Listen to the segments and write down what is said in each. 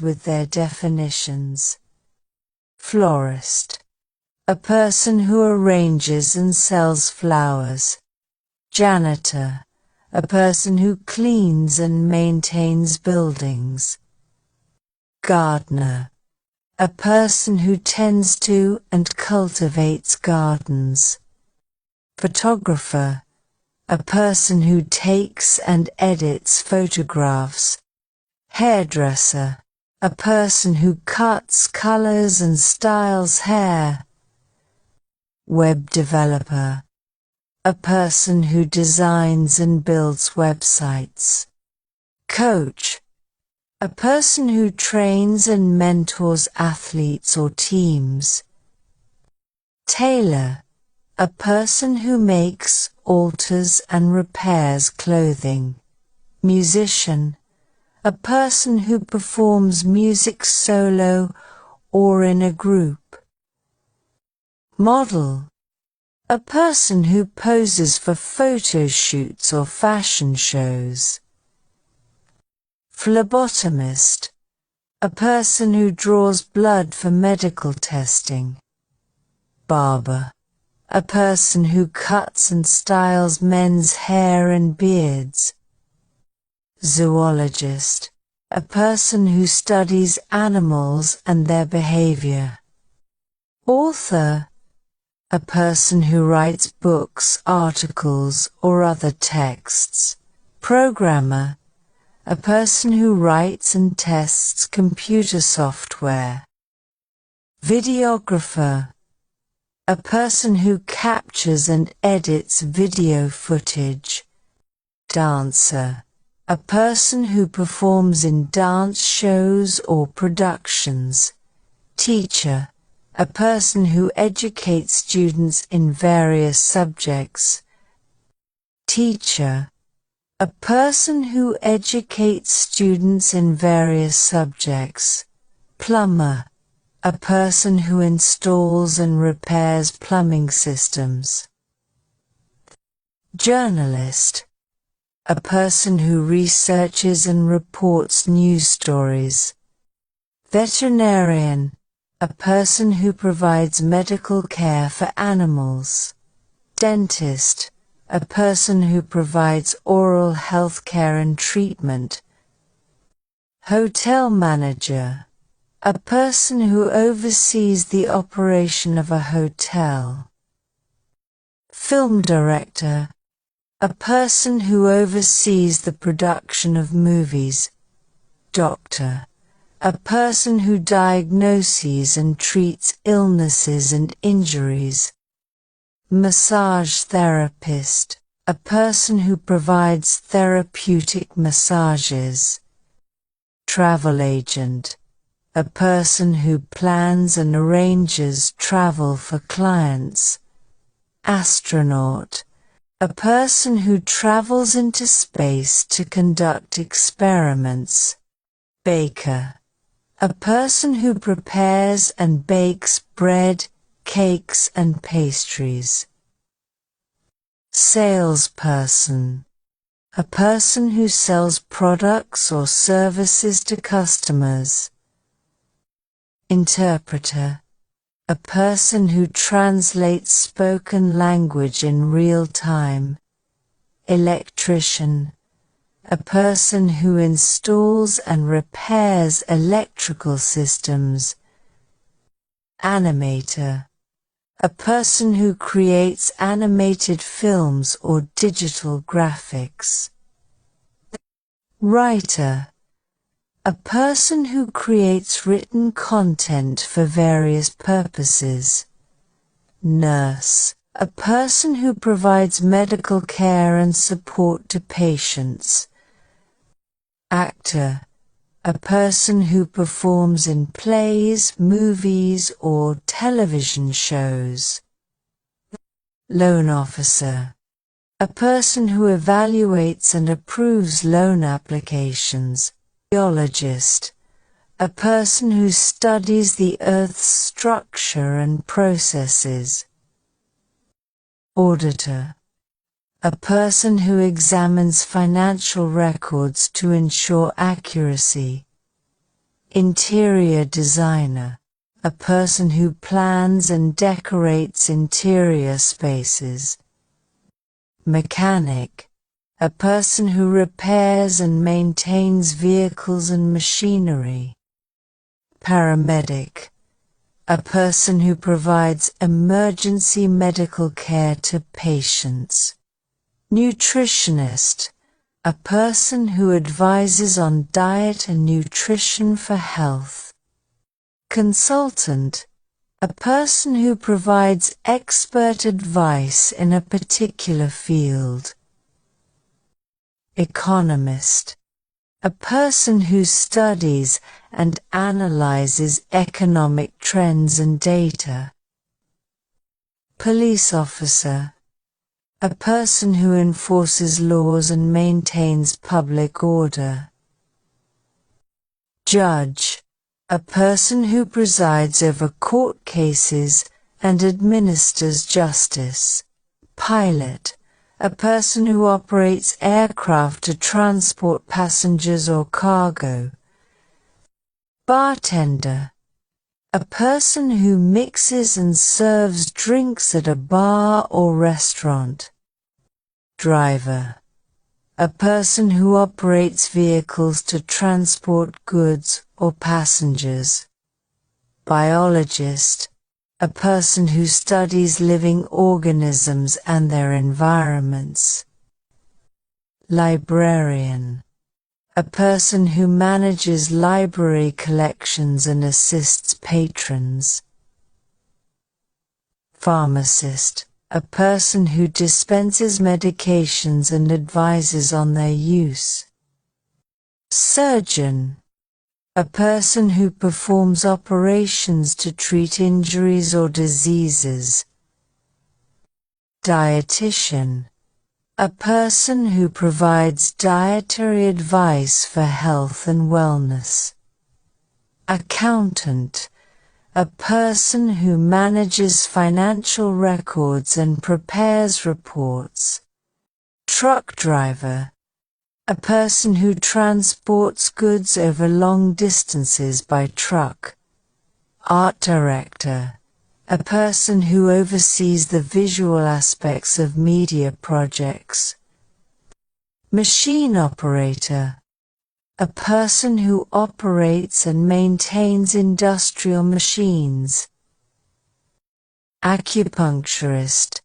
with their definitions. Florist. A person who arranges and sells flowers. Janitor. A person who cleans and maintains buildings. Gardener. A person who tends to and cultivates gardens. Photographer. A person who takes and edits photographs. Hairdresser. A person who cuts, colors and styles hair. Web developer. A person who designs and builds websites. Coach. A person who trains and mentors athletes or teams. Tailor. A person who makes, alters and repairs clothing. Musician. A person who performs music solo or in a group. Model. A person who poses for photo shoots or fashion shows. Phlebotomist. A person who draws blood for medical testing. Barber. A person who cuts and styles men's hair and beards. Zoologist. A person who studies animals and their behavior. Author. A person who writes books, articles, or other texts. Programmer. A person who writes and tests computer software. Videographer. A person who captures and edits video footage. Dancer. A person who performs in dance shows or productions. Teacher. A person who educates students in various subjects. Teacher. A person who educates students in various subjects. Plumber. A person who installs and repairs plumbing systems. Journalist. A person who researches and reports news stories. Veterinarian. A person who provides medical care for animals. Dentist. A person who provides oral health care and treatment. Hotel manager. A person who oversees the operation of a hotel. Film director. A person who oversees the production of movies. Doctor. A person who diagnoses and treats illnesses and injuries. Massage therapist. A person who provides therapeutic massages. Travel agent. A person who plans and arranges travel for clients. Astronaut. A person who travels into space to conduct experiments. Baker. A person who prepares and bakes bread, cakes and pastries. Salesperson. A person who sells products or services to customers. Interpreter. A person who translates spoken language in real time. Electrician. A person who installs and repairs electrical systems. Animator. A person who creates animated films or digital graphics. Writer. A person who creates written content for various purposes. Nurse. A person who provides medical care and support to patients. Actor. A person who performs in plays, movies, or television shows. Loan officer. A person who evaluates and approves loan applications. Geologist. A person who studies the Earth's structure and processes. Auditor. A person who examines financial records to ensure accuracy. Interior designer, a person who plans and decorates interior spaces. Mechanic, a person who repairs and maintains vehicles and machinery. Paramedic, a person who provides emergency medical care to patients. Nutritionist, a person who advises on diet and nutrition for health. Consultant, a person who provides expert advice in a particular field. Economist, a person who studies and analyzes economic trends and data. Police officer, a person who enforces laws and maintains public order. Judge, a person who presides over court cases and administers justice. Pilot, a person who operates aircraft to transport passengers or cargo. Bartender, a person who mixes and serves drinks at a bar or restaurant. Driver, a person who operates vehicles to transport goods or passengers. Biologist, a person who studies living organisms and their environments. Librarian, a person who manages library collections and assists patrons. Pharmacist, a person who dispenses medications and advises on their use. Surgeon, a person who performs operations to treat injuries or diseases. Dietitian, a person who provides dietary advice for health and wellness. Accountant, a person who manages financial records and prepares reports. Truck driver, a person who transports goods over long distances by truck. Art director, a person who oversees the visual aspects of media projects. Machine operator, a person who operates and maintains industrial machines. Acupuncturist,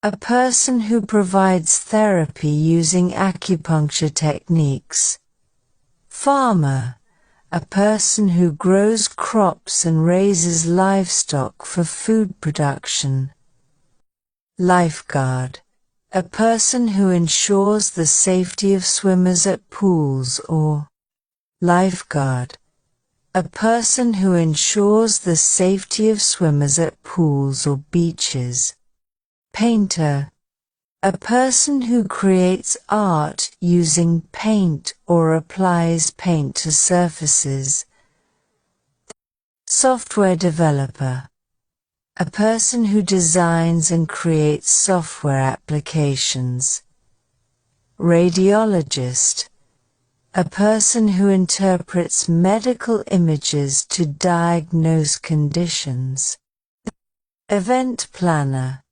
a person who provides therapy using acupuncture techniques. Farmer, a person who grows crops and raises livestock for food production. Lifeguard, a person who ensures the safety of swimmers at pools or lifeguard, a person who ensures the safety of swimmers at pools or beaches. Painter, a person who creates art using paint or applies paint to surfaces. Software developer, a person who designs and creates software applications. Radiologist, a person who interprets medical images to diagnose conditions. Event planner,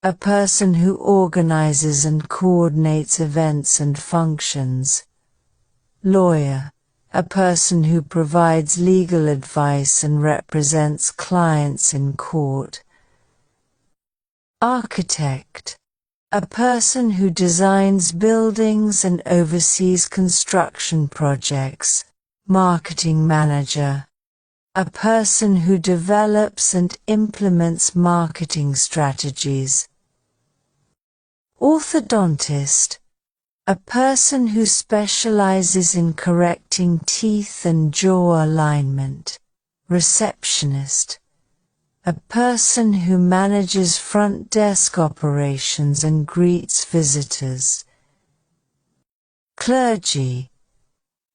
a person who organizes and coordinates events and functions. Lawyer, a person who provides legal advice and represents clients in court. Architect, a person who designs buildings and oversees construction projects. Marketing manager, a person who develops and implements marketing strategies. Orthodontist, a person who specializes in correcting teeth and jaw alignment. Receptionist, a person who manages front desk operations and greets visitors. Clergy,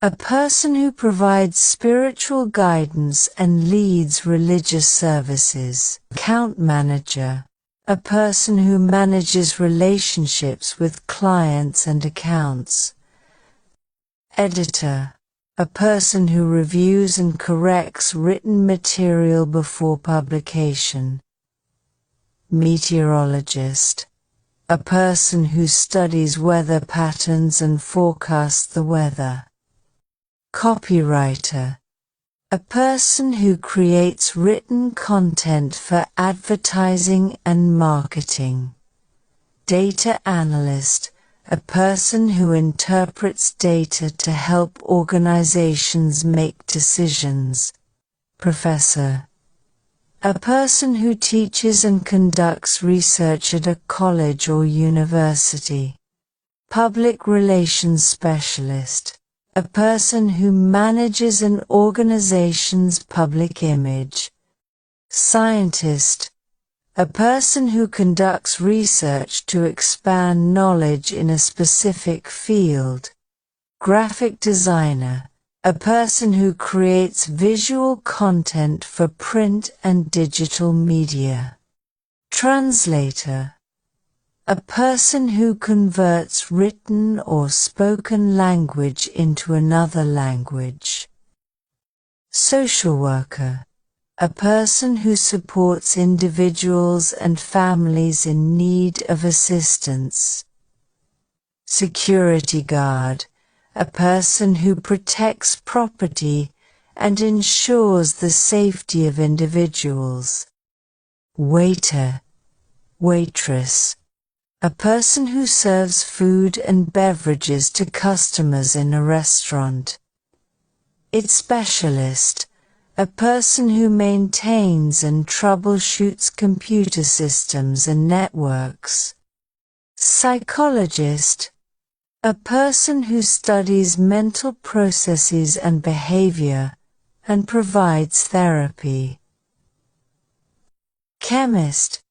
a person who provides spiritual guidance and leads religious services. Account manager, a person who manages relationships with clients and accounts. Editor, a person who reviews and corrects written material before publication. Meteorologist, a person who studies weather patterns and forecasts the weather. Copywriter, a person who creates written content for advertising and marketing. Data analyst, a person who interprets data to help organizations make decisions. Professor, a person who teaches and conducts research at a college or university. Public relations specialist, a person who manages an organization's public image. Scientist, a person who conducts research to expand knowledge in a specific field. Graphic designer, a person who creates visual content for print and digital media. Translator, a person who converts written or spoken language into another language. Social worker, a person who supports individuals and families in need of assistance. Security guard, a person who protects property and ensures the safety of individuals. Waiter, waitress, a person who serves food and beverages to customers in a restaurant. Its specialist, a person who maintains and troubleshoots computer systems and networks. Psychologist, a person who studies mental processes and behavior and provides therapy. Chemist,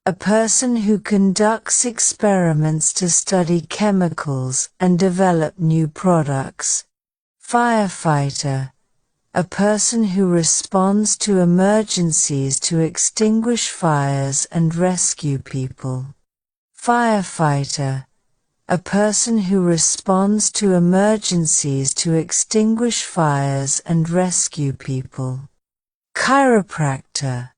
a person who conducts experiments to study chemicals and develop new products. Firefighter, a person who responds to emergencies to extinguish fires and rescue people. Firefighter, a person who responds to emergencies to extinguish fires and rescue people. Chiropractor,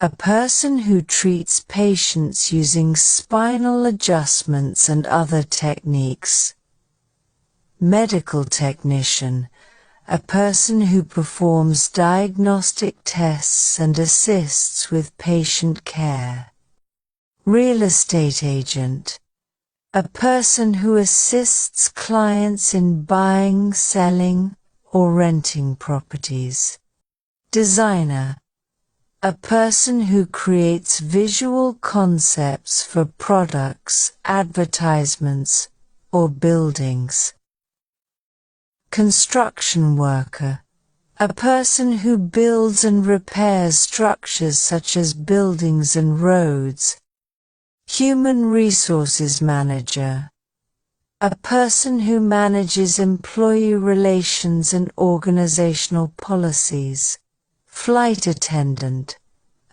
a person who treats patients using spinal adjustments and other techniques. Medical technician, a person who performs diagnostic tests and assists with patient care. Real estate agent, a person who assists clients in buying, selling, or renting properties. Designer, a person who creates visual concepts for products, advertisements, or buildings. Construction worker, a person who builds and repairs structures such as buildings and roads. Human resources manager, a person who manages employee relations and organizational policies. Flight attendant,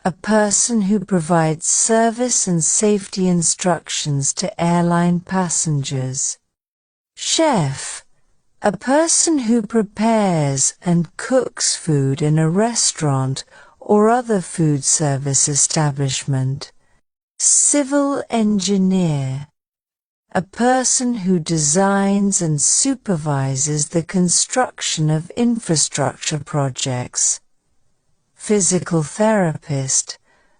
a person who provides service and safety instructions to airline passengers. Chef, a person who prepares and cooks food in a restaurant or other food service establishment. Civil engineer, a person who designs and supervises the construction of infrastructure projects. Physical therapist,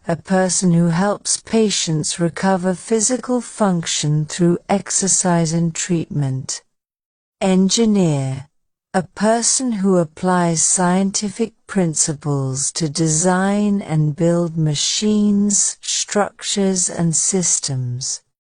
a person who helps patients recover physical function through exercise and treatment. Engineer, a person who applies scientific principles to design and build machines, structures, and systems.